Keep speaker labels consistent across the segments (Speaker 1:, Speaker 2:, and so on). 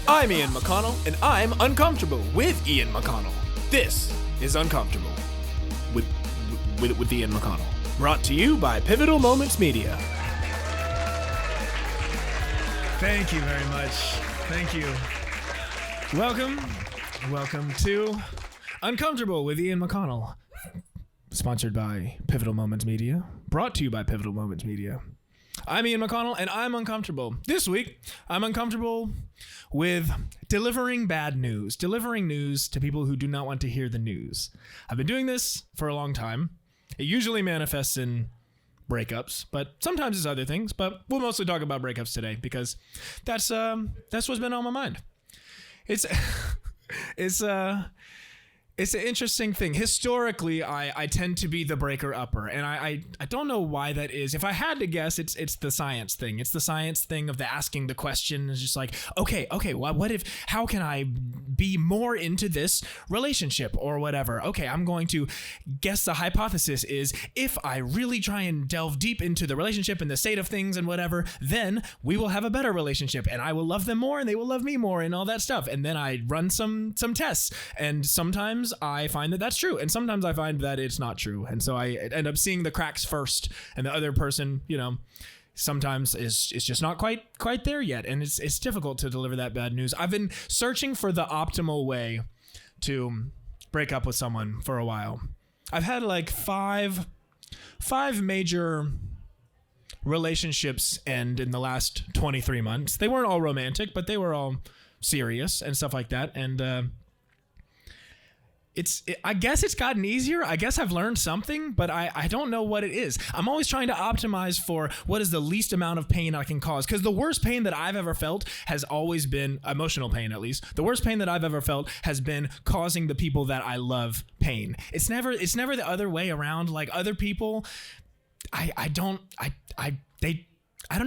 Speaker 1: I'm Ian McConnell, and I'm uncomfortable with Ian McConnell. This is Uncomfortable with Ian McConnell. Brought to you by Pivotal Moments Media.
Speaker 2: Thank you very much. Thank you. Welcome to Uncomfortable with Ian McConnell. Sponsored by Pivotal Moments Media. Brought to you by Pivotal Moments Media. I'm Ian McConnell, and I'm uncomfortable. This week, I'm uncomfortable with delivering bad news. Delivering news to people who do not want to hear the news. I've been doing this for a long time. It usually manifests in breakups, but sometimes it's other things. But we'll mostly talk about breakups today because that's what's been on my mind. It's an interesting thing. Historically, I tend to be the breaker-upper, and I don't know why that is. If I had to guess, it's the science thing. It's the science thing of the asking the question. It's just like, okay, how can I be more into this relationship or whatever? Okay, I'm going to guess the hypothesis is if I really try and delve deep into the relationship and the state of things and whatever, then we will have a better relationship, and I will love them more, and they will love me more, and all that stuff. And then I run some tests, and sometimes I find that that's true, and sometimes I find that it's not true, and so I end up seeing the cracks first, and the other person, sometimes is just not quite there yet, and it's difficult to deliver that bad news. I've been searching for the optimal way to break up with someone for a while. I've had like five major relationships end in the last 23 months. They weren't all romantic, but they were all serious and stuff like that, and I guess it's gotten easier. I guess I've learned something, but I don't know what it is. I'm always trying to optimize for what is the least amount of pain I can cause. Because the worst pain that I've ever felt has always been, emotional pain at least, the worst pain that I've ever felt has been causing the people that I love pain. It's never the other way around. Like other people, I don't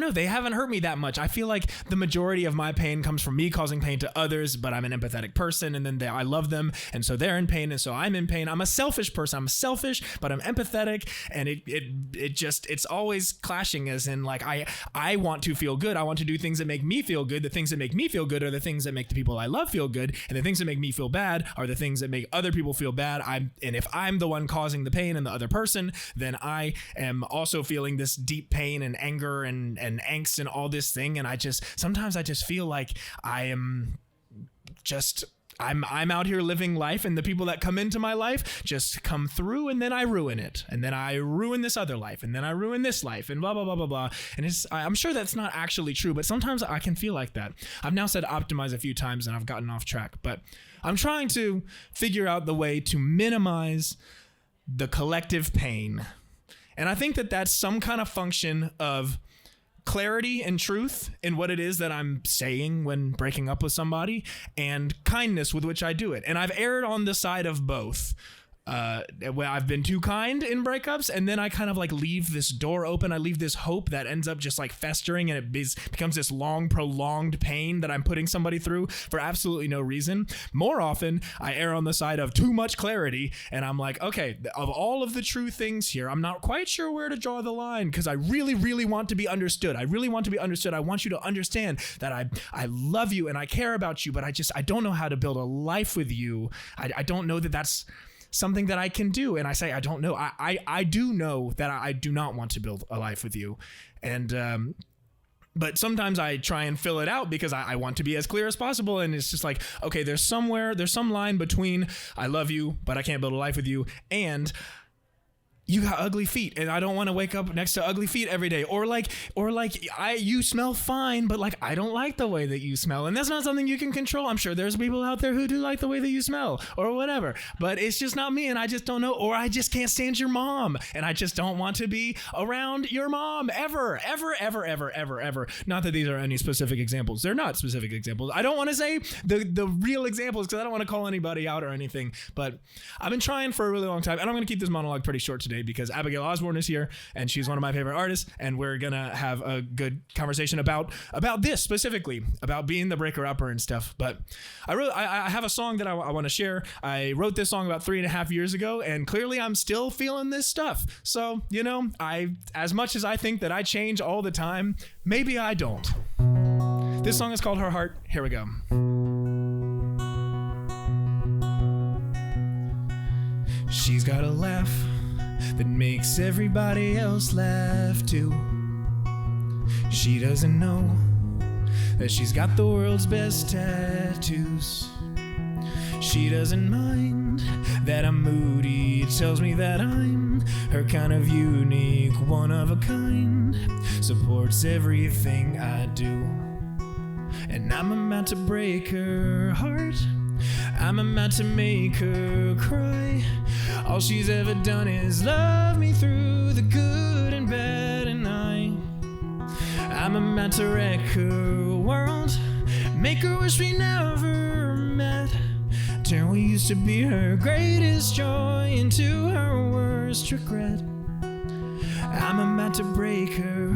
Speaker 2: know. They haven't hurt me that much. I feel like the majority of my pain comes from me causing pain to others, but I'm an empathetic person, and then I love them, and so they're in pain, and so I'm in pain. I'm a selfish person. I'm selfish, but I'm empathetic, and it's always clashing, as in like I want to feel good. I want to do things that make me feel good. The things that make me feel good are the things that make the people I love feel good, and the things that make me feel bad are the things that make other people feel bad. And if I'm the one causing the pain and the other person, then I am also feeling this deep pain and anger and angst and all this thing, and sometimes I just feel like I'm out here living life, and the people that come into my life just come through, and then I ruin it, and then I ruin this other life, and then I ruin this life, and blah blah blah blah blah. And I'm sure that's not actually true, but sometimes I can feel like that. I've now said optimize a few times, and I've gotten off track, but I'm trying to figure out the way to minimize the collective pain, and I think that that's some kind of function of clarity and truth in what it is that I'm saying when breaking up with somebody, and kindness with which I do it. And I've erred on the side of both. Where I've been too kind in breakups, and then I kind of like leave this door open. I leave this hope that ends up just like festering, and it becomes this long, prolonged pain that I'm putting somebody through for absolutely no reason. More often, I err on the side of too much clarity, and I'm like, okay, of all of the true things here, I'm not quite sure where to draw the line, because I really, really want to be understood. I really want to be understood. I want you to understand that I love you and I care about you, but I don't know how to build a life with you. I don't know that that's something that I can do. And I say, I don't know. I do know that I do not want to build a life with you. And, but sometimes I try and fill it out because I want to be as clear as possible. And it's just like, okay, there's some line between I love you, but I can't build a life with you, and you got ugly feet, and I don't want to wake up next to ugly feet every day. Or you smell fine, but like I don't like the way that you smell, and that's not something you can control. I'm sure there's people out there who do like the way that you smell or whatever, but it's just not me, and I just don't know. Or I just can't stand your mom, and I just don't want to be around your mom ever. Not that these are any specific examples. They're not specific examples. I don't want to say the real examples because I don't want to call anybody out or anything, but I've been trying for a really long time, and I'm going to keep this monologue pretty short today because Abigail Osborn is here, and she's one of my favorite artists, and we're gonna have a good conversation about this specifically, about being the breaker-upper and stuff. But I have a song that I want to share. I wrote this song about 3.5 years ago, and clearly I'm still feeling this stuff. So, as much as I think that I change all the time, maybe I don't. This song is called Her Heart. Here we go. She's got a laugh that makes everybody else laugh too. She doesn't know that she's got the world's best tattoos. She doesn't mind that I'm moody. It tells me that I'm her kind of unique, one of a kind. Supports everything I do. And I'm about to break her heart. I'm about to make her cry. All she's ever done is love me through the good and bad, and I'm about to wreck her world, make her wish we never met. Turn what used to be her greatest joy into her worst regret. I'm about to break her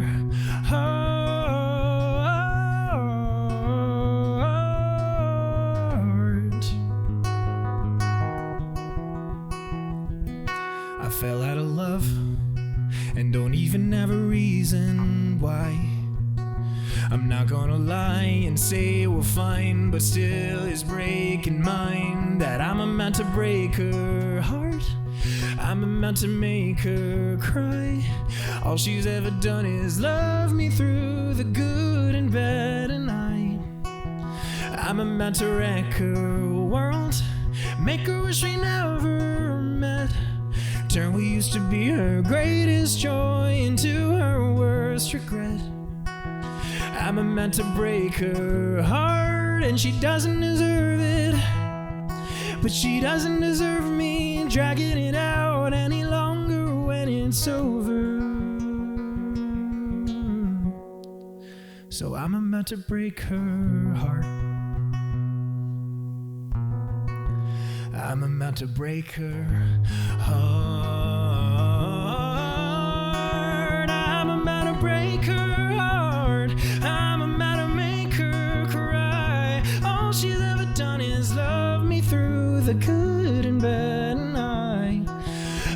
Speaker 2: heart. I fell out of love and don't even have a reason why. I'm not gonna lie and say we're fine, but still it's breaking mine that I'm about to break her heart. I'm about to make her cry. All she's ever done is love me through the good and bad, and I'm about to wreck her world, make her wish we never met. Turn what used to be her greatest joy into her worst regret. I'm about to break her heart, and she doesn't deserve it. But she doesn't deserve me dragging it out any longer when it's over. So I'm about to break her heart. I'm about to break her heart. I'm about to break her heart. I'm about to make her cry. All she's ever done is love me through the good and bad, and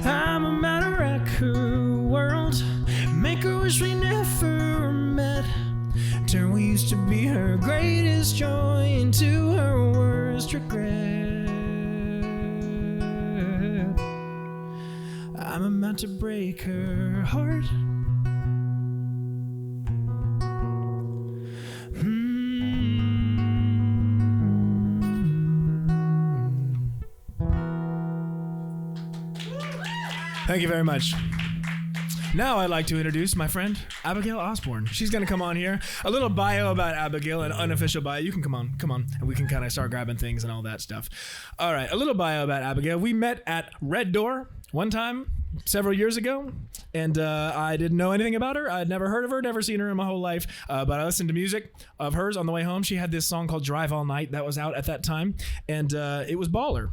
Speaker 2: I'm about to wreck her world, make her wish we never met. Turn what used to be her greatest joy into her worst regret. I'm about to break her heart. Thank you very much. Now I'd like to introduce my friend, Abigail Osborn. She's going to come on here. A little bio about Abigail, an unofficial bio. You can come on, and we can kind of start grabbing things and all that stuff. All right, a little bio about Abigail. We met at Red Door one time several years ago, and I didn't know anything about her. I'd never heard of her, never seen her in my whole life, but I listened to music of hers on the way home. She had this song called Drive All Night that was out at that time, and it was baller.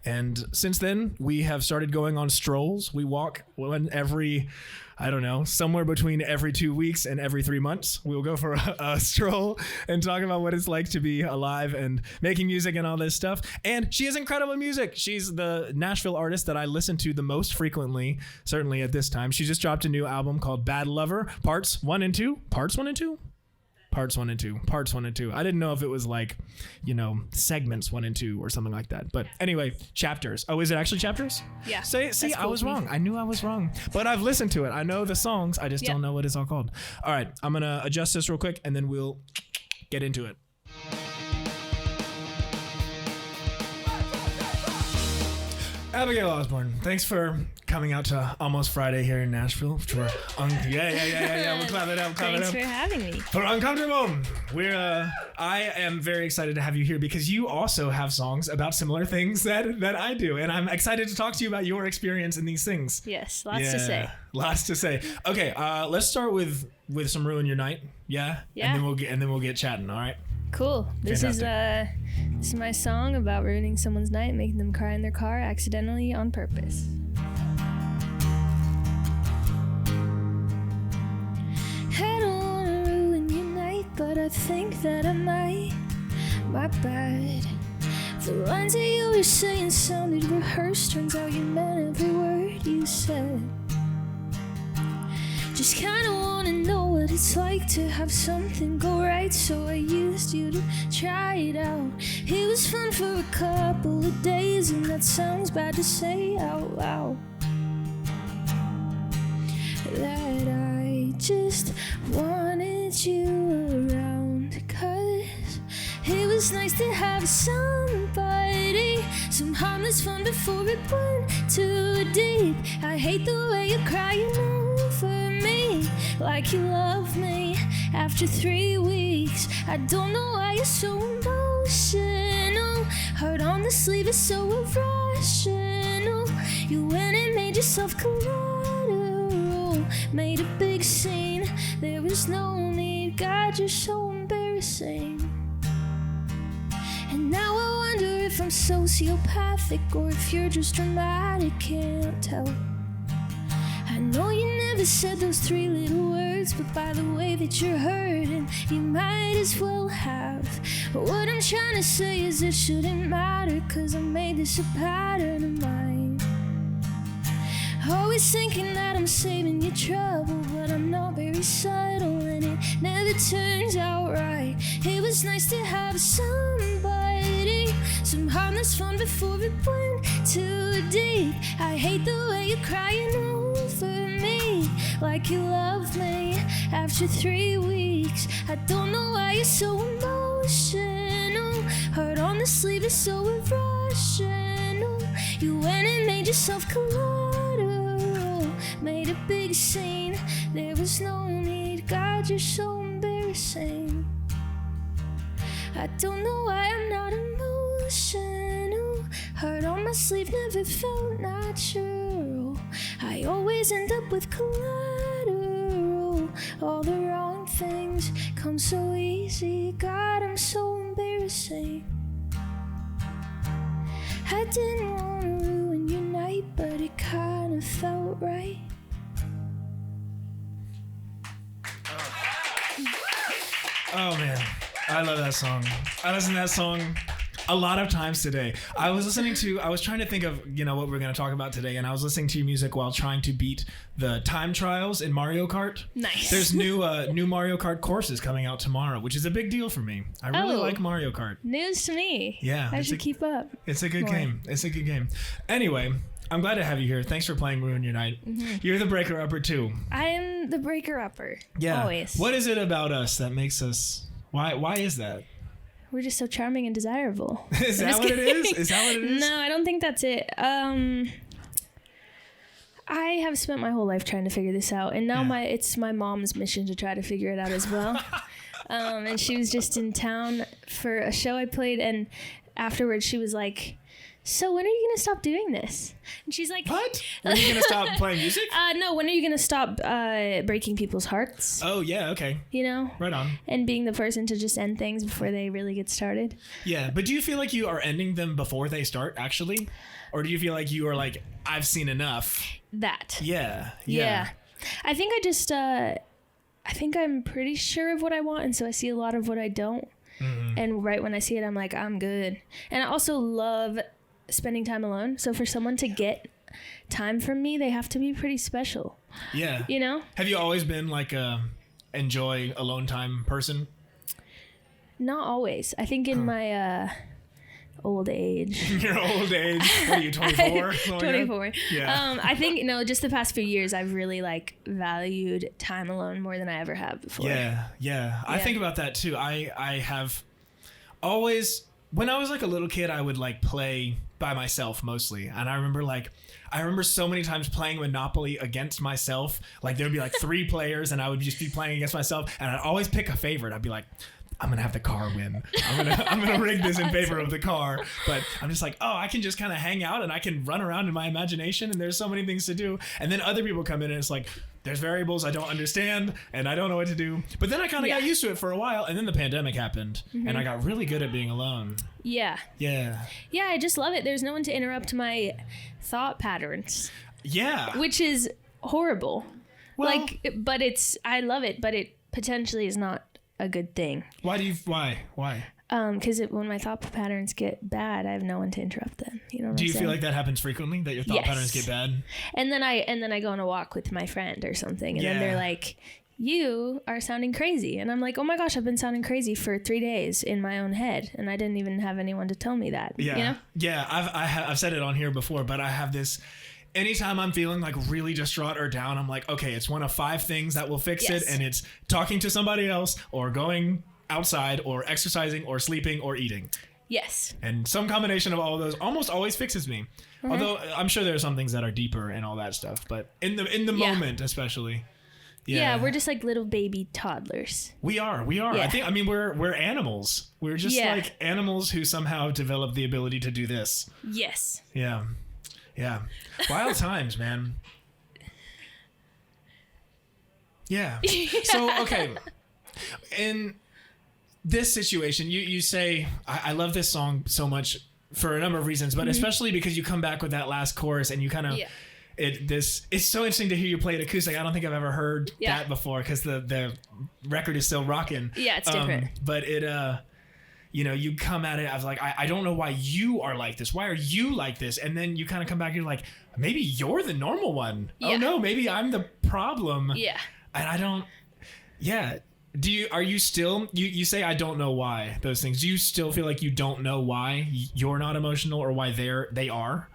Speaker 2: And since then, we have started going on strolls. We walk one every, I don't know, somewhere between every 2 weeks and every 3 months. We'll go for a stroll and talk about what it's like to be alive and making music and all this stuff. And she has incredible music. She's the Nashville artist that I listen to the most frequently, certainly at this time. She just dropped a new album called Bad Lover, Parts 1 and 2. Parts 1 and 2? Parts 1 and 2. Parts 1 and 2. I didn't know if it was like, segments 1 and 2 or something like that. But anyway, chapters. Oh, is it actually chapters?
Speaker 3: Yeah.
Speaker 2: See,
Speaker 3: cool.
Speaker 2: I was wrong. I knew I was wrong. But I've listened to it. I know the songs. I just don't know what it's all called. All right. I'm going to adjust this real quick and then we'll get into it. Abigail Osborn, thanks for coming out to Almost Friday here in Nashville. Yeah. We'll clap it up.
Speaker 3: Thanks for having me.
Speaker 2: For Uncomfortable, I am very excited to have you here because you also have songs about similar things that I do, and I'm excited to talk to you about your experience in these things.
Speaker 3: Yes, lots to say.
Speaker 2: Lots to say. Okay, let's start with some Ruin Your Night. Yeah.
Speaker 3: Yeah.
Speaker 2: And then we'll get chatting. All right.
Speaker 3: Cool. This is my song about ruining someone's night, making them cry in their car accidentally on purpose. I don't wanna ruin your night, but I think that I might. My bad. The lines that you were saying sounded rehearsed. Turns out you meant every word you said. Just kinda wanna know what what it's like to have something go right, so I used you to try it out. It was fun for a couple of days, and that sounds bad to say out loud. That I just wanted you around, 'cause it was nice to have somebody, some harmless fun before it went too deep. I hate the way you're crying over me, like you love me after 3 weeks. I don't know why you're so emotional. Heart on the sleeve is so irrational. You went and made yourself collateral, made a big scene. There was no need, God, you're so embarrassing. And now I wonder if I'm sociopathic or if you're just dramatic, can't tell. I know you never said those 3 little words, but by the way that you're hurting, you might as well have. What I'm trying to say is it shouldn't matter, 'cause I made this a pattern of mine. Always thinking that I'm saving you trouble, but I'm not very subtle, and it never turns out right. It was nice to have somebody, some harmless fun before it went too deep. I hate the way you're crying over me, like you love me after 3 weeks. I don't know why you're so emotional. Heart on the sleeve is so irrational. You went and made yourself collateral, made a big scene. There was no need, God, you're so embarrassing. I don't know why I'm not emotional. Heart on my sleeve never felt natural. I always end up with collateral. All the wrong things come so easy. God, I'm so embarrassing. I didn't want to ruin your night, but it kind of felt right.
Speaker 2: Oh man, I love that song. I listen to that song a lot of times today. I was trying to think of, what we're going to talk about today, and I was listening to your music while trying to beat the time trials in Mario Kart.
Speaker 3: Nice.
Speaker 2: There's new Mario Kart courses coming out tomorrow, which is a big deal for me. I really like Mario Kart.
Speaker 3: News to me.
Speaker 2: Yeah.
Speaker 3: I should keep up.
Speaker 2: It's a good game. It's a good game. Anyway, I'm glad to have you here. Thanks for playing Ruin Your Night. Mm-hmm. You're the breaker upper too.
Speaker 3: I am the breaker upper.
Speaker 2: Yeah.
Speaker 3: Always.
Speaker 2: What is it about us that makes us? Why is that?
Speaker 3: We're just so charming and desirable.
Speaker 2: Is that what it is? Is that what it is?
Speaker 3: No, I don't think that's it. I have spent my whole life trying to figure this out, and now it's my mom's mission to try to figure it out as well. And she was just in town for a show I played, and afterwards she was like, "So when are you going to stop doing this?" And she's like,
Speaker 2: "What? When are you going to stop playing music?"
Speaker 3: No, when are you going to stop breaking people's hearts?
Speaker 2: Oh, yeah, okay.
Speaker 3: Right
Speaker 2: on.
Speaker 3: And being the person to just end things before they really get started.
Speaker 2: Yeah, but do you feel like you are ending them before they start, actually? Or do you feel like you are like, I've seen enough?
Speaker 3: That.
Speaker 2: Yeah.
Speaker 3: I think I think I'm pretty sure of what I want, and so I see a lot of what I don't. Mm-hmm. And right when I see it, I'm like, I'm good. And I also love spending time alone. So for someone to get time from me, they have to be pretty special.
Speaker 2: Yeah. Have you always been like a enjoy alone time person?
Speaker 3: Not always. I think in my old age.
Speaker 2: Your old age? What are you, 24?
Speaker 3: 24.
Speaker 2: Yeah.
Speaker 3: I think, just the past few years, I've really valued time alone more than I ever have before.
Speaker 2: Yeah. I think about that too. I have always, when I was a little kid, I would play by myself mostly. And I remember so many times playing Monopoly against myself. There'd be 3 players and I would just be playing against myself. And I'd always pick a favorite. I'd be like, I'm going to have the car win. I'm going to rig this in favor of the car. But I'm just I can just kind of hang out and I can run around in my imagination and there's so many things to do. And then other people come in and it's there's variables I don't understand and I don't know what to do. But then I kind of got used to it for a while, and then the pandemic happened, and I got really good at being alone. Yeah, I just love it. There's no one to interrupt my thought patterns. Yeah. Which is horrible. Well, but I love it, but it potentially is not a good thing. Why? Because when my thought patterns get bad, I have no one to interrupt them. Do you feel like that happens frequently, that your thought patterns get bad? And then I go on a walk with my friend or something, and then they're like,
Speaker 3: you are sounding crazy. And I'm like, oh my gosh, I've been sounding crazy for 3 days in my own head. And I didn't even have anyone to tell me that.
Speaker 2: Yeah.
Speaker 3: You know?
Speaker 2: Yeah. I've said it on here before, but I have this, anytime I'm feeling like really distraught or down, I'm like, okay, it's one of 5 things that will fix it. And it's talking to somebody else or going outside or exercising or sleeping or eating.
Speaker 3: Yes.
Speaker 2: And some combination of all of those almost always fixes me. Mm-hmm. Although I'm sure there are some things that are deeper and all that stuff, but in the moment, especially.
Speaker 3: Yeah, we're just like little baby toddlers. We are.
Speaker 2: Yeah. I mean, we're animals. We're just like animals who somehow develop the ability to do this.
Speaker 3: Yes.
Speaker 2: Yeah. Yeah. Wild times, man. Yeah. So, okay. In this situation, you say, I love this song so much for a number of reasons, but especially because you come back with that last chorus and you kind of... Yeah. It's so interesting to hear you play it acoustic. I don't think I've ever heard that before because the record is still rocking.
Speaker 3: Yeah, it's different.
Speaker 2: But it you come at it, I was like, I don't know why you are like this. Why are you like this? And then you kind of come back and you're like, maybe you're the normal one. Yeah. Oh no, maybe I'm the problem.
Speaker 3: Yeah.
Speaker 2: And I don't. Yeah. Are you still, you say, I don't know why those things. Do you still feel like you don't know why you're not emotional or why they are?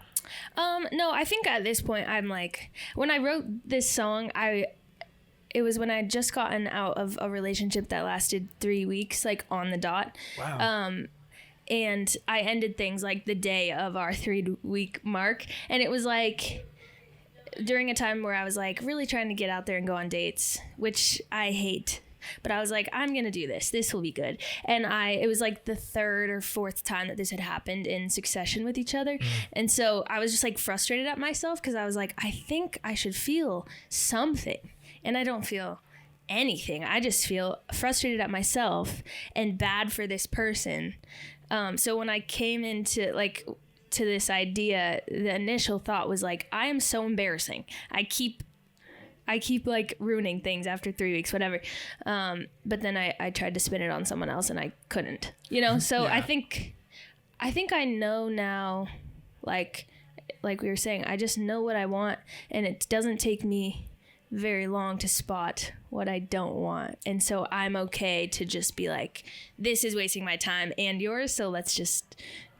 Speaker 3: No, I think at this point I'm like, when I wrote this song, it was when I had just gotten out of a relationship that lasted 3 weeks, like on the dot.
Speaker 2: Wow.
Speaker 3: And I ended things like the day of our 3-week mark. And it was like during a time where I was like really trying to get out there and go on dates, which I hate. But I was like, I'm going to do this. This will be good. And it was like the 3rd or 4th time that this had happened in succession with each other. And so I was just like frustrated at myself because I was like, I think I should feel something. And I don't feel anything. I just feel frustrated at myself and bad for this person. So when I came into to this idea, the initial thought was like, I am so embarrassing. I keep like ruining things after 3 weeks, whatever. But then I tried to spin it on someone else and I couldn't, So yeah. I think I know now, like we were saying, I just know what I want and it doesn't take me very long to spot what I don't want. And so I'm okay to just be like, this is wasting my time and yours. So let's just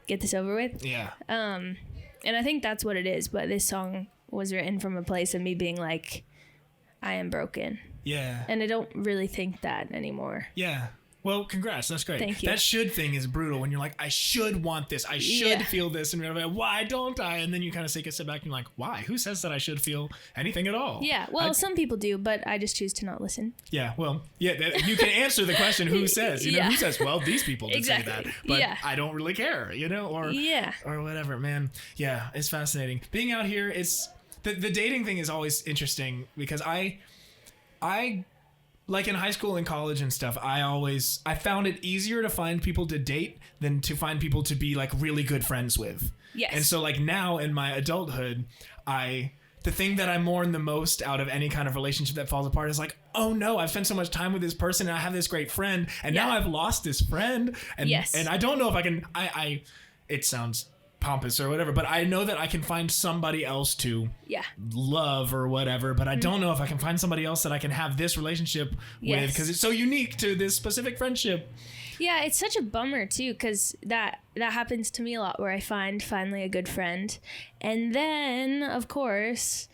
Speaker 3: get this over with.
Speaker 2: Yeah.
Speaker 3: And I think that's what it is. But this song was written from a place of me being like, I am broken.
Speaker 2: Yeah.
Speaker 3: And I don't really think that anymore.
Speaker 2: Yeah. Well, congrats. That's great.
Speaker 3: Thank you.
Speaker 2: That should thing is brutal when you're like, I should want this. I should feel this. And you're like, why don't I? And then you kind of take a step back and you're like, why? Who says that I should feel anything at all?
Speaker 3: Yeah. Well, some people do, but I just choose to not listen.
Speaker 2: Yeah. Well, yeah. You can answer the question, who says? Who says, well, these people did say that. But I don't really care, or whatever, man. Yeah. It's fascinating. Being out here, it's... The dating thing is always interesting because I like in high school and college and stuff, I found it easier to find people to date than to find people to be like really good friends with.
Speaker 3: Yes.
Speaker 2: And so like now in my adulthood, the thing that I mourn the most out of any kind of relationship that falls apart is like, oh no, I've spent so much time with this person and I have this great friend and now I've lost this friend. And, and I don't know if I can, it sounds pompous or whatever, but I know that I can find somebody else to love or whatever, but I don't know if I can find somebody else that I can have this relationship with because it's so unique to this specific friendship.
Speaker 3: Yeah, it's such a bummer too because that happens to me a lot where I find finally a good friend and then of course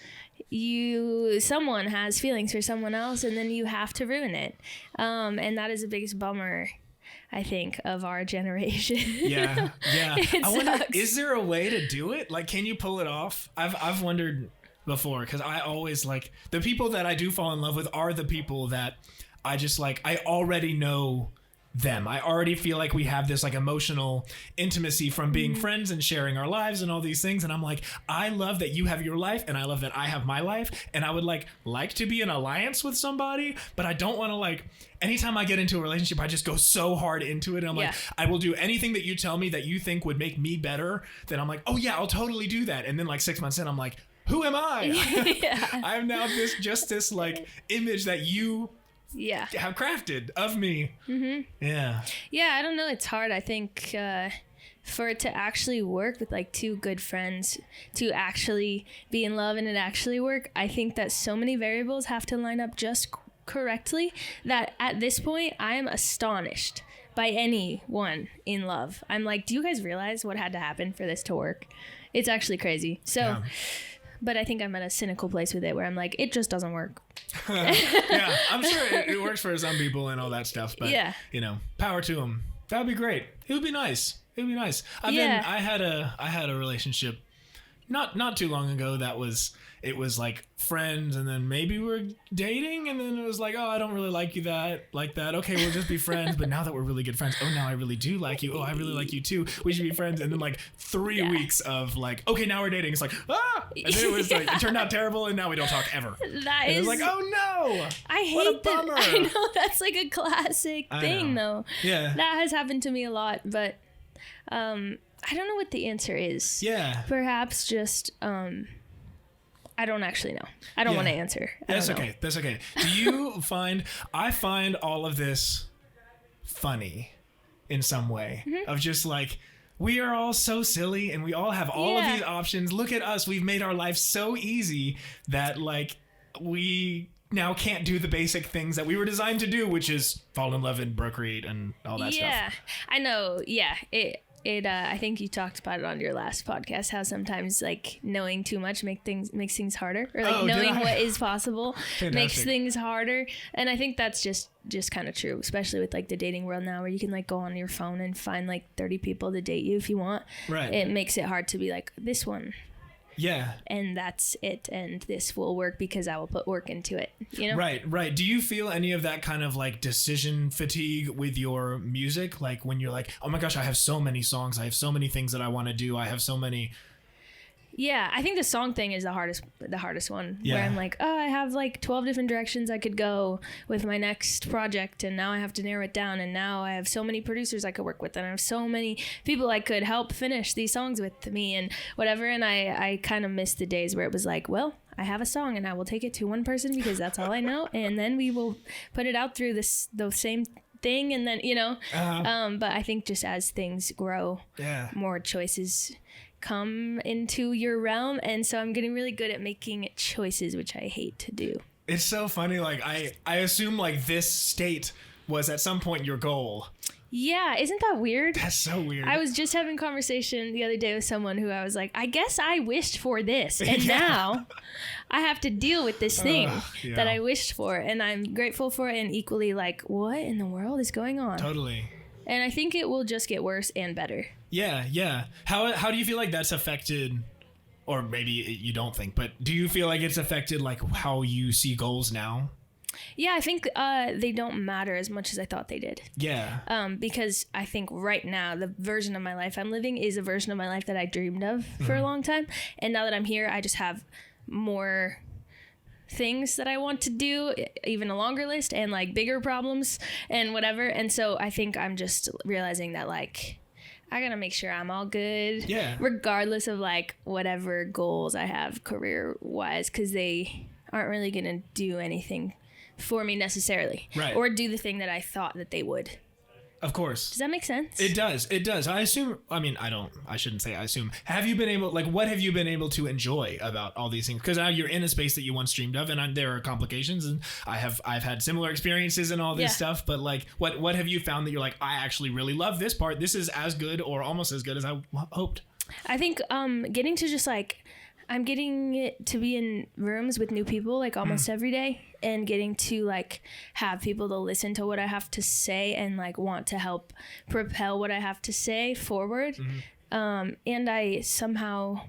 Speaker 3: someone has feelings for someone else and then you have to ruin it, and that is the biggest bummer I think of our generation.
Speaker 2: Yeah. I wonder, is there a way to do it? Like, can you pull it off? I've wondered before because I always like the people that I do fall in love with are the people that I just like. I already know them. I already feel like we have this like emotional intimacy from being friends and sharing our lives and all these things. And I'm like, I love that you have your life and I love that I have my life. And I would like to be in alliance with somebody, but I don't want to like, anytime I get into a relationship, I just go so hard into it. And I'm like, I will do anything that you tell me that you think would make me better. Then I'm like, oh yeah, I'll totally do that. And then like 6 months in, I'm like, who am I? I'm now this like image that you have crafted of me. Yeah,
Speaker 3: I don't know, it's hard. I think for it to actually work with like two good friends to actually be in love and it actually work, I think that so many variables have to line up just correctly, that at this point I am astonished by anyone in love. I'm like, do you guys realize what had to happen for this to work? It's actually crazy. So,
Speaker 2: Yeah.
Speaker 3: but I think I'm at a cynical place with it where I'm like, it just doesn't work.
Speaker 2: Yeah, I'm sure it works for some people and all that stuff, but
Speaker 3: Yeah.
Speaker 2: you know, power to them. That would be great. It would be nice. It would be nice. I mean,
Speaker 3: Yeah.
Speaker 2: I had a relationship not too long ago that it was like friends, and then maybe we're dating, and then it was like, oh, I don't really like you like that. Okay, we'll just be friends. But now that we're really good friends, oh, now I really do like you. Oh, I really like you too. We should be friends. And then like 3
Speaker 3: Yeah.
Speaker 2: weeks of like, okay, now we're dating. It's like, ah, and then it was like, it turned out terrible, and now we don't talk ever.
Speaker 3: That
Speaker 2: And it
Speaker 3: is
Speaker 2: was like, oh no,
Speaker 3: I
Speaker 2: what a
Speaker 3: hate that.
Speaker 2: bummer.
Speaker 3: I know that's like a classic
Speaker 2: I
Speaker 3: thing,
Speaker 2: know.
Speaker 3: though.
Speaker 2: Yeah.
Speaker 3: That has happened to me a lot, but I don't know what the answer is.
Speaker 2: Yeah.
Speaker 3: Perhaps just I don't actually know. I don't
Speaker 2: Yeah.
Speaker 3: want to answer.
Speaker 2: That's okay. That's okay. Do you find I find all of this funny in some way of just like, we are all so silly and we all have all of
Speaker 3: Yeah.
Speaker 2: these options. Look at us. We've made our life so easy that like we now can't do the basic things that we were designed to do, which is fall in love and procreate and all that
Speaker 3: Yeah,
Speaker 2: stuff.
Speaker 3: I know. Yeah, I think you talked about it on your last podcast, how sometimes like knowing too much makes things harder, or like
Speaker 2: Oh, did
Speaker 3: knowing
Speaker 2: I?
Speaker 3: what is possible makes
Speaker 2: Fantastic.
Speaker 3: things harder. And I think that's just kind of true, especially with like the dating world now, where you can like go on your phone and find like 30 people to date you if you want.
Speaker 2: Right.
Speaker 3: It makes it hard to be like, this one,
Speaker 2: Yeah.
Speaker 3: and that's it, and this will work because I will put work into it, you know?
Speaker 2: Right. Do you feel any of that kind of like decision fatigue with your music? Like when you're like, oh my gosh, I have so many songs. I have so many things that I want to do. I have so many.
Speaker 3: Yeah, I think the song thing is the hardest one.
Speaker 2: Yeah.
Speaker 3: Where I'm like, oh, I have like 12 different directions I could go with my next project, and now I have to narrow it down, and now I have so many producers I could work with, and I have so many people I could help finish these songs with me and whatever. And I kind of miss the days where it was like, well, I have a song and I will take it to one person because that's all I know, and then we will put it out through the same thing, and then, you know. But I think just as things grow,
Speaker 2: Yeah.
Speaker 3: more choices come into your realm, and so I'm getting really good at making choices, which I hate to do.
Speaker 2: It's so funny. Like I assume like this state was at some point your goal.
Speaker 3: Yeah, isn't that weird?
Speaker 2: That's so weird.
Speaker 3: I was just having a conversation the other day with someone who I was like, I guess I wished for this, and
Speaker 2: Yeah.
Speaker 3: now I have to deal with this thing
Speaker 2: yeah.
Speaker 3: that I wished for, and I'm grateful for it, and equally like, what in the world is going on?
Speaker 2: Totally.
Speaker 3: And I think it will just get worse and better.
Speaker 2: Yeah. How do you feel like that's affected, or maybe you don't think, but do you feel like it's affected like how you see goals now?
Speaker 3: Yeah, I think they don't matter as much as I thought they did.
Speaker 2: Yeah.
Speaker 3: Because I think right now the version of my life I'm living is a version of my life that I dreamed of for a long time. And now that I'm here, I just have more things that I want to do, even a longer list, and like bigger problems and whatever. And so I think I'm just realizing that like I gotta make sure I'm all good,
Speaker 2: Yeah.
Speaker 3: regardless of like whatever goals I have career wise, because they aren't really gonna do anything for me necessarily,
Speaker 2: Right.
Speaker 3: or do the thing that I thought that they would.
Speaker 2: Of course.
Speaker 3: Does that make sense?
Speaker 2: It does. I assume, I shouldn't say I assume. Have you been able, like, what have you been able to enjoy about all these things? Because now you're in a space that you once dreamed of, and there are complications, and I've had similar experiences and all this
Speaker 3: Yeah.
Speaker 2: stuff, but like, what have you found that you're like, I actually really love this part. This is as good or almost as good as I hoped.
Speaker 3: I think getting to just like, I'm getting to be in rooms with new people like almost every day, and getting to like have people to listen to what I have to say and like want to help propel what I have to say forward. And I somehow,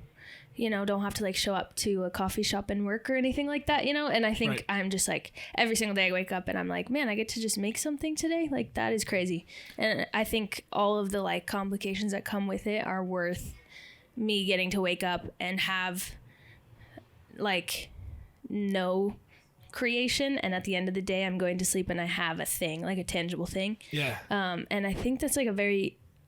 Speaker 3: you know, don't have to like show up to a coffee shop and work or anything like that, you know? And I think
Speaker 2: Right.
Speaker 3: I'm just like, every single day I wake up and I'm like, man, I get to just make something today. Like that is crazy. And I think all of the like complications that come with it are worth me getting to wake up and have like no creation, and at the end of the day I'm going to sleep and I have a thing, like a tangible thing.
Speaker 2: Yeah.
Speaker 3: And I think that's like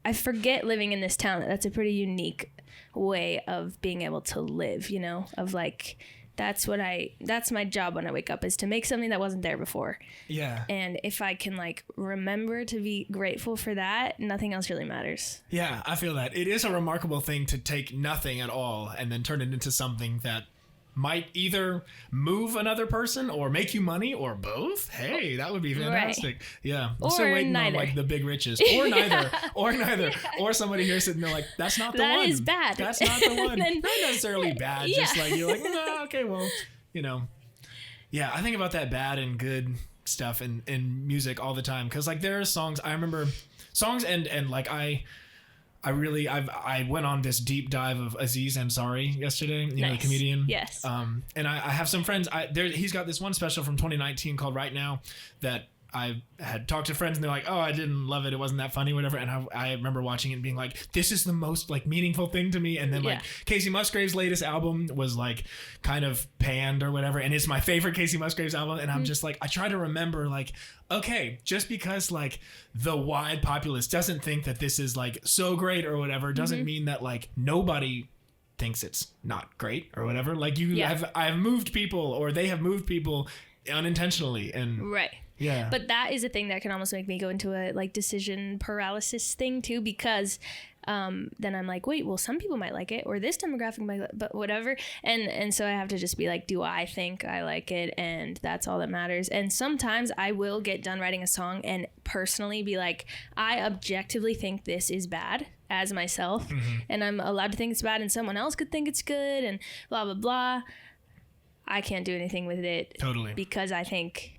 Speaker 3: I forget living in this town, that's a pretty unique way of being able to live, you know, of like that's my job when I wake up, is to make something that wasn't there before.
Speaker 2: Yeah.
Speaker 3: And if I can like remember to be grateful for that, nothing else really matters.
Speaker 2: Yeah, I feel that. It is a remarkable thing to take nothing at all and then turn it into something that might either move another person or make you money or both. Hey, that would be fantastic. Right. Yeah. I'm still waiting on like the big riches or neither or somebody here sitting there like, that's not the one.
Speaker 3: That is bad.
Speaker 2: That's not the one. Not necessarily bad. Yeah. Just like, you're like, no, okay, well, you know, yeah, I think about that bad and good stuff in music all the time. Cause like there are songs, I remember songs and like I went on this deep dive of Aziz Ansari yesterday, you know, the comedian.
Speaker 3: Yes.
Speaker 2: And I have some friends. He's got this one special from 2019 called Right Now that I had talked to friends and they're like, oh, I didn't love it. It wasn't that funny, whatever. And I remember watching it and being like, this is the most like meaningful thing to me. And then like Casey Musgrave's latest album was like kind of panned or whatever. And it's my favorite Casey Musgraves album. And I'm just like, I try to remember like, okay, just because like the wide populace doesn't think that this is like so great or whatever, doesn't mean that like nobody thinks it's not great or whatever. Like I've moved people or they have moved people unintentionally. And
Speaker 3: right.
Speaker 2: Yeah.
Speaker 3: But that is a thing that can almost make me go into a like decision paralysis thing too, because then I'm like, wait, well, some people might like it or this demographic might, but whatever. And so I have to just be like, do I think I like it? And that's all that matters. And sometimes I will get done writing a song and personally be like, I objectively think this is bad as myself. And I'm allowed to think it's bad and someone else could think it's good and blah, blah, blah. I can't do anything with it.
Speaker 2: Totally.
Speaker 3: Because I think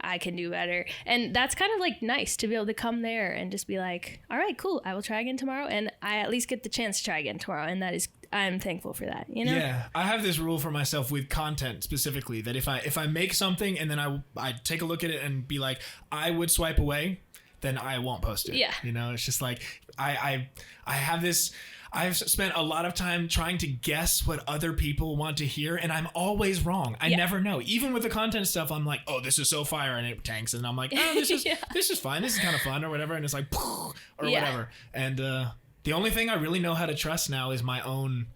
Speaker 3: I can do better. And that's kind of like nice to be able to come there and just be like, all right, cool, I will try again tomorrow. And I at least get the chance to try again tomorrow. And that is, I'm thankful for that, you know?
Speaker 2: Yeah. I have this rule for myself with content specifically that if I make something and then I take a look at it and be like, I would swipe away, then I won't post it.
Speaker 3: Yeah.
Speaker 2: You know, it's just like, I have this, I've spent a lot of time trying to guess what other people want to hear, and I'm always wrong. I never know. Even with the content stuff, I'm like, oh, this is so fire, and it tanks, and I'm like, oh, this is fine. This is kind of fun, or whatever, and it's like, or whatever. And the only thing I really know how to trust now is my own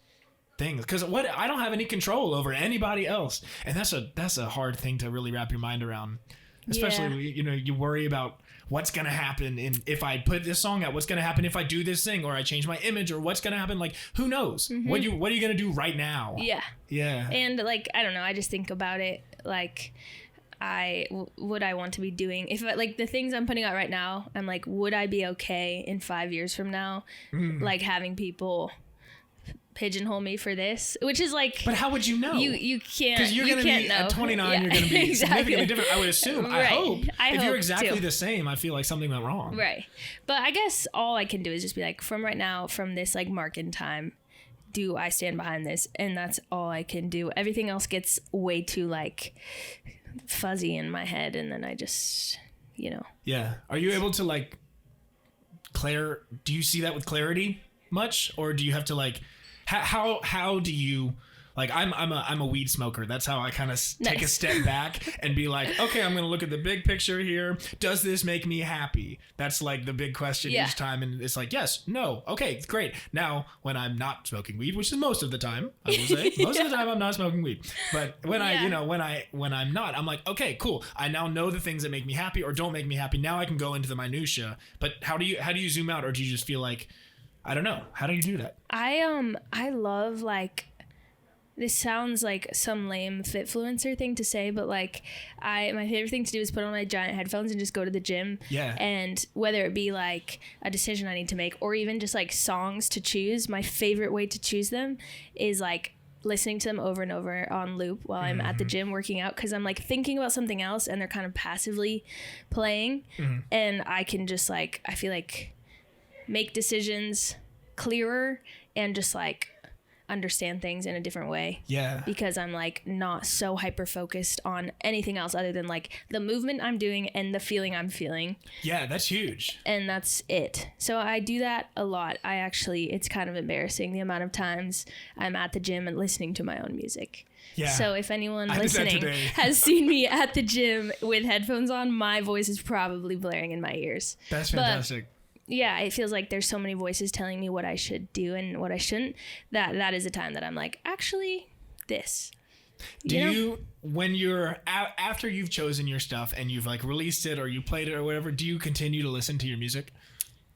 Speaker 2: thing, because I don't have any control over anybody else, and that's a hard thing to really wrap your mind around. Especially, you know, you worry about what's going to happen if I put this song out, what's going to happen if I do this thing or I change my image or what's going to happen. Like, who knows? What are you going to do right now?
Speaker 3: Yeah.
Speaker 2: Yeah.
Speaker 3: And like, I don't know. I just think about it like would I want to be doing if like the things I'm putting out right now, I'm like, would I be okay in 5 years from now? Like having people pigeonhole me for this, which is like,
Speaker 2: but how would you know?
Speaker 3: You can't,
Speaker 2: because you're gonna be at 29 you're gonna be significantly different, I would assume.
Speaker 3: Right.
Speaker 2: I hope you're exactly
Speaker 3: too.
Speaker 2: the same, I feel like something went wrong.
Speaker 3: Right. But I guess all I can do is just be like, from right now, from this like mark in time, do I stand behind this? And that's all I can do. Everything else gets way too like fuzzy in my head, and then I just, you know. Yeah.
Speaker 2: Are you able to like do you see that with clarity much, or do you have to like how do you, like, I'm a weed smoker. That's how I kind of take a step back and be like, okay, I'm going to look at the big picture here. Does this make me happy? That's like the big question each time. And it's like, yes, no. Okay, great. Now, when I'm not smoking weed, which is most of the time, I will say, most of the time I'm not smoking weed. But when when I'm not, I'm like, okay, cool. I now know the things that make me happy or don't make me happy. Now I can go into the minutia. But how do you zoom out, or do you just feel like, I don't know. How do you do that?
Speaker 3: I love, like, this sounds like some lame fitfluencer thing to say, but like my favorite thing to do is put on my giant headphones and just go to the gym. Yeah. And whether it be like a decision I need to make or even just like songs to choose, my favorite way to choose them is like listening to them over and over on loop while I'm at the gym working out, because I'm like thinking about something else and they're kind of passively playing. And I can just like, I feel like make decisions clearer and just like understand things in a different way. Yeah. Because I'm like not so hyper focused on anything else other than like the movement I'm doing and the feeling I'm feeling. Yeah, that's huge. And that's it. So I do that a lot. It's kind of embarrassing the amount of times I'm at the gym and listening to my own music. Yeah. So if anyone listening has seen me at the gym with headphones on, my voice is probably blaring in my ears. That's fantastic. Yeah, it feels like there's so many voices telling me what I should do and what I shouldn't. That is a time that I'm like, actually, this. Do you when you're after you've chosen your stuff and you've like released it or you played it or whatever, do you continue to listen to your music?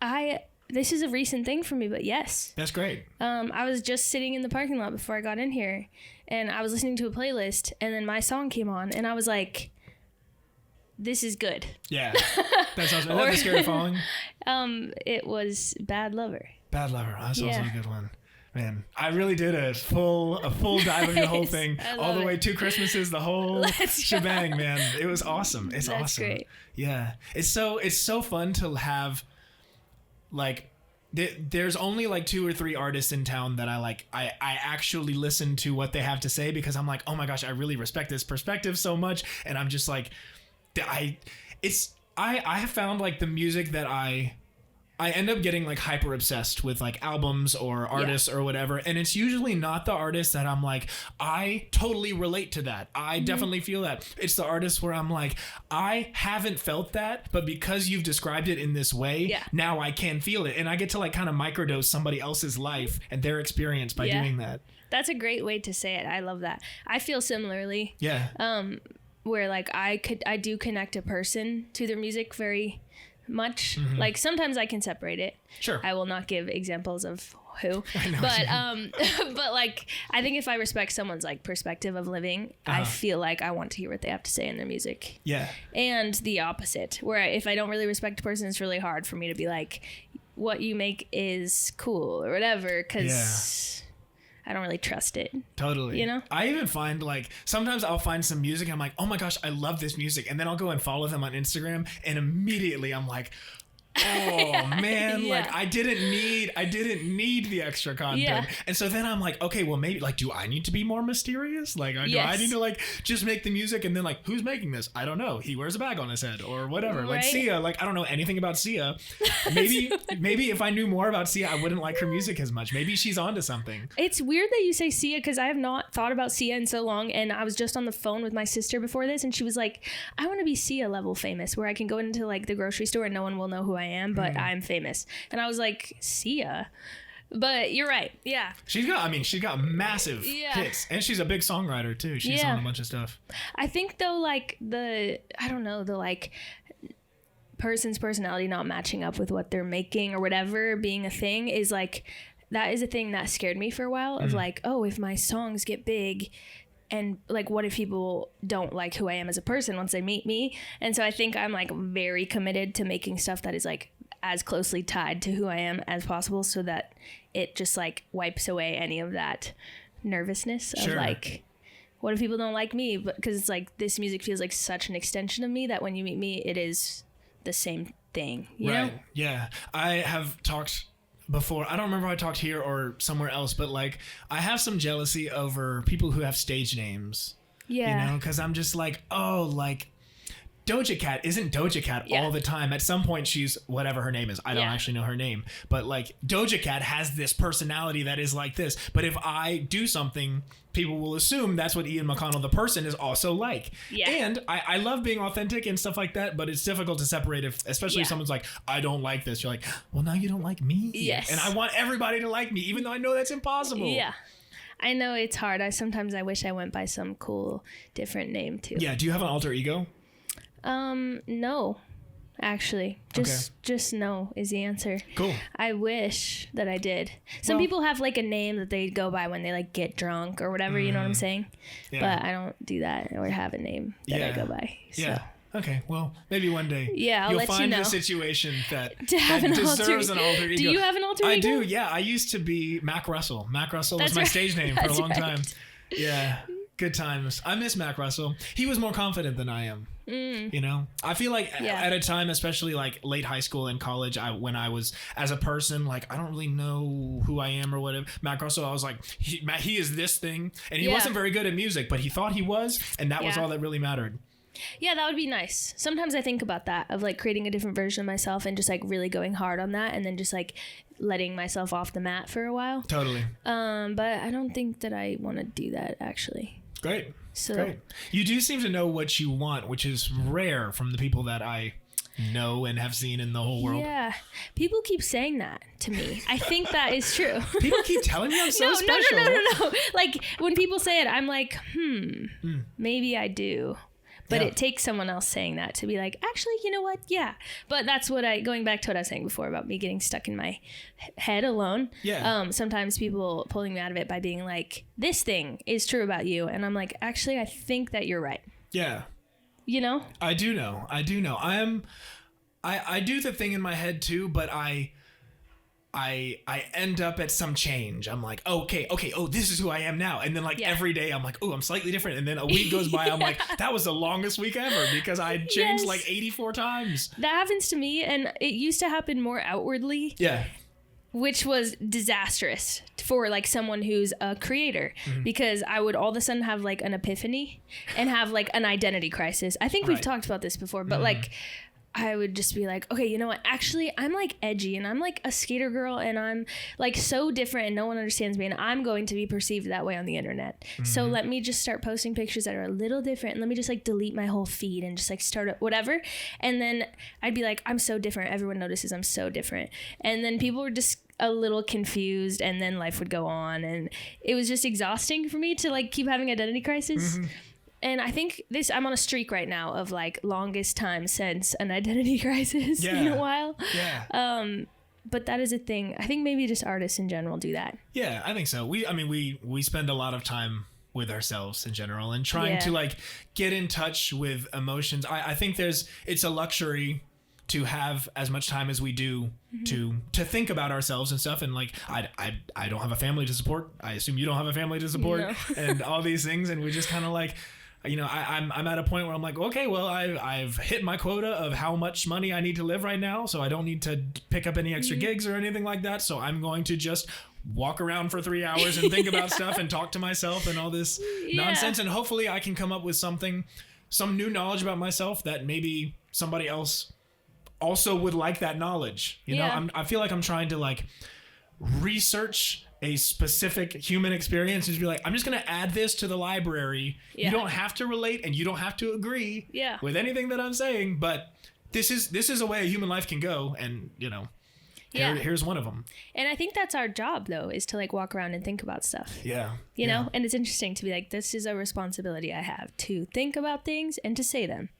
Speaker 3: I this is a recent thing for me, but yes.
Speaker 2: That's great.
Speaker 3: I was just sitting in the parking lot before I got in here, and I was listening to a playlist, and then my song came on, and I was like, this is good.
Speaker 2: Yeah. That's awesome. Is that The Scary Falling?
Speaker 3: It was Bad Lover.
Speaker 2: Bad Lover. That's also a good one. Man, I really did a full dive of the whole thing, all the way 2 Christmases, the whole shebang, man. It was awesome. It's
Speaker 3: That's
Speaker 2: awesome.
Speaker 3: Great.
Speaker 2: Yeah, it's so fun to have, like, there's only like 2 or 3 artists in town that I actually listen to what they have to say, because I'm like, oh my gosh, I really respect this perspective so much, and I'm just like, I have found like the music that I end up getting like hyper obsessed with, like albums or artists or whatever. And it's usually not the artist that I'm like, I totally relate to that. I definitely feel that. It's the artist where I'm like, I haven't felt that, but because you've described it in this way, now I can feel it. And I get to like kind of microdose somebody else's life and their experience by doing that.
Speaker 3: That's a great way to say it. I love that. I feel similarly.
Speaker 2: Yeah.
Speaker 3: Where like I do connect a person to their music very much. Like sometimes I can separate it.
Speaker 2: Sure.
Speaker 3: I will not give examples of who, but like I think if I respect someone's like perspective of living, I feel like I want to hear what they have to say in their music.
Speaker 2: Yeah.
Speaker 3: And the opposite, where if I don't really respect a person, it's really hard for me to be like, what you make is cool or whatever, because I don't really trust it.
Speaker 2: Totally.
Speaker 3: You know?
Speaker 2: I even find like sometimes I'll find some music and I'm like, oh my gosh, I love this music. And then I'll go and follow them on Instagram and immediately I'm like, oh man, like I didn't need the extra content. And so then I'm like, okay, well maybe like, do I need to be more mysterious? Like, do I need to like just make the music and then like, who's making this? I don't know. He wears a bag on his head or whatever. Like Sia, like I don't know anything about Sia. Maybe if I knew more about Sia, I wouldn't like her music as much. Maybe she's onto something.
Speaker 3: It's weird that you say Sia, because I have not thought about Sia in so long, and I was just on the phone with my sister before this, and she was like, I want to be Sia level famous, where I can go into like the grocery store and no one will know who I am, but I'm famous. And I was like, Sia. But you're right. Yeah. She's
Speaker 2: got massive hits, and she's a big songwriter too. She's on a bunch of stuff.
Speaker 3: I think though, like the like person's personality not matching up with what they're making or whatever being a thing is like, that is a thing that scared me for a while of like, oh, if my songs get big, and like, what if people don't like who I am as a person once they meet me? And so I think I'm like very committed to making stuff that is like as closely tied to who I am as possible, so that it just like wipes away any of that nervousness of like, what if people don't like me? But because it's like, this music feels like such an extension of me that when you meet me, it is the same thing, you know?
Speaker 2: Yeah. I have talked before, I don't remember if I talked here or somewhere else, but like I have some jealousy over people who have stage names. Yeah. You know, because I'm just like, oh, like Doja Cat isn't Doja Cat all the time. At some point she's whatever her name is. I don't actually know her name, but like Doja Cat has this personality that is like this. But if I do something, people will assume that's what Ian McConnell, the person, is also like. Yeah. And I love being authentic and stuff like that, but it's difficult to separate especially if someone's like, I don't like this. You're like, well, now you don't like me.
Speaker 3: Yes.
Speaker 2: And I want everybody to like me, even though I know that's impossible.
Speaker 3: Yeah. I know it's hard. Sometimes I wish I went by some cool different name too.
Speaker 2: Yeah. Do you have an alter ego?
Speaker 3: No, actually, just no is the answer. Cool. I wish that I did. Some people have like a name that they go by when they like get drunk or whatever, you know what I'm saying? Yeah. But I don't do that or have a name that I go by. So. Yeah.
Speaker 2: Okay, well, maybe one day
Speaker 3: I'll
Speaker 2: you'll
Speaker 3: let
Speaker 2: find
Speaker 3: you know.
Speaker 2: a situation that deserves an alter ego.
Speaker 3: Do you have an alter ego?
Speaker 2: I do, yeah. I used to be Mac Russell. Mac Russell was my stage name for a long time. Yeah, good times. I miss Mac Russell. He was more confident than I am. You know, I feel like at a time, especially like late high school and college, when I was as a person, like I don't really know who I am or whatever. Mac Russell, I was like, he is this thing, and he wasn't very good at music, but he thought he was, and that was all that really mattered.
Speaker 3: Yeah, that would be nice. Sometimes I think about that, of like creating a different version of myself and just like really going hard on that, and then just like letting myself off the mat for a while.
Speaker 2: Totally.
Speaker 3: But I don't think that I want to do that actually.
Speaker 2: Great. Great. You do seem to know what you want, which is rare from the people that I know and have seen in the whole world.
Speaker 3: Yeah. People keep saying that to me. I think that is true.
Speaker 2: People keep telling me I'm so special.
Speaker 3: No. Like when people say it, I'm like, maybe I do. But it takes someone else saying that to be like, actually, you know what? Yeah. But that's going back to what I was saying before about me getting stuck in my head alone.
Speaker 2: Yeah.
Speaker 3: Sometimes people pulling me out of it by being like, this thing is true about you. And I'm like, actually, I think that you're right.
Speaker 2: Yeah.
Speaker 3: You know?
Speaker 2: I do know. I do the thing in my head too, but I end up at some change. I'm like, okay, oh, this is who I am now. And then every day I'm like, oh, I'm slightly different. And then a week goes by, I'm like, that was the longest week ever because I changed like 84 times.
Speaker 3: That happens to me, and it used to happen more outwardly.
Speaker 2: Yeah.
Speaker 3: Which was disastrous for like someone who's a creator, because I would all of a sudden have like an epiphany and have like an identity crisis. I think we've talked about this before, but like I would just be like, okay, you know what? Actually, I'm like edgy and I'm like a skater girl and I'm like so different and no one understands me and I'm going to be perceived that way on the internet. So let me just start posting pictures that are a little different and let me just like delete my whole feed and just like start up whatever. And then I'd be like, I'm so different. Everyone notices I'm so different. And then people were just a little confused and then life would go on. And it was just exhausting for me to like keep having identity crisis. And I think I'm on a streak right now of like longest time since an identity crisis in a while.
Speaker 2: Yeah.
Speaker 3: But that is a thing. I think maybe just artists in general do that.
Speaker 2: Yeah, I think so. We spend a lot of time with ourselves in general and trying to like get in touch with emotions. I think it's a luxury to have as much time as we do to think about ourselves and stuff. And like, I don't have a family to support. I assume you don't have a family to support and all these things. And we just kind of like, you know, I'm at a point where I'm like, okay, well, I've hit my quota of how much money I need to live right now. So I don't need to pick up any extra gigs or anything like that. So I'm going to just walk around for 3 hours and think about stuff and talk to myself and all this nonsense. And hopefully I can come up with some new knowledge about myself that maybe somebody else also would like that knowledge. You know, I feel like I'm trying to like research a specific human experience and just be like, I'm just going to add this to the library. You don't have to relate and you don't have to agree with anything that I'm saying, but this is a way a human life can go. And, you know, here's one of them. And
Speaker 3: I think that's our job though, is to like walk around and think about stuff.
Speaker 2: Yeah.
Speaker 3: You know, and it's interesting to be like, this is a responsibility I have to think about things and to say them.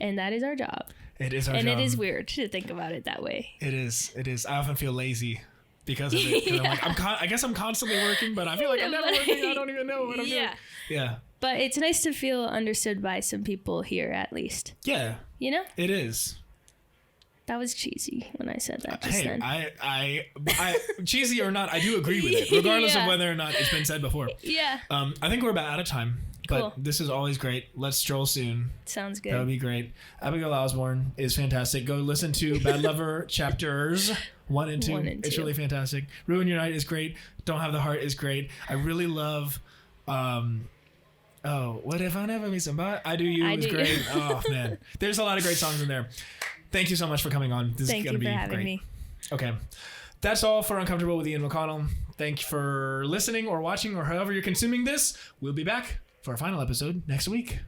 Speaker 3: And that is our job.
Speaker 2: It is our job.
Speaker 3: And it is weird to think about it that way.
Speaker 2: It is. I often feel lazy because of it. I'm like, I guess I'm constantly working, but I feel like I'm never working. I don't even know what I'm doing. Yeah. But
Speaker 3: it's nice to feel understood by some people here, at least.
Speaker 2: Yeah.
Speaker 3: You know?
Speaker 2: It is.
Speaker 3: That was cheesy when I said that just then.
Speaker 2: I cheesy or not, I do agree with it, regardless of whether or not it's been said before.
Speaker 3: Yeah.
Speaker 2: I think we're about out of time.
Speaker 3: Cool.
Speaker 2: But this is always great. Let's stroll soon.
Speaker 3: Sounds good.
Speaker 2: That would be great. Abigail Osborn is fantastic. Go listen to Bad Lover chapters 1 and 2. It's really fantastic. Ruin Your Night is great. Don't Have the Heart is great. I really love What If I Never Meet Somebody? I Do You is great. Oh man. There's a lot of great songs in there. Thank you so much for coming on. This is gonna be great. Thank you for having me. Okay. That's all for Uncomfortable with Ian McConnell. Thank you for listening or watching or however you're consuming this. We'll be back for our final episode next week.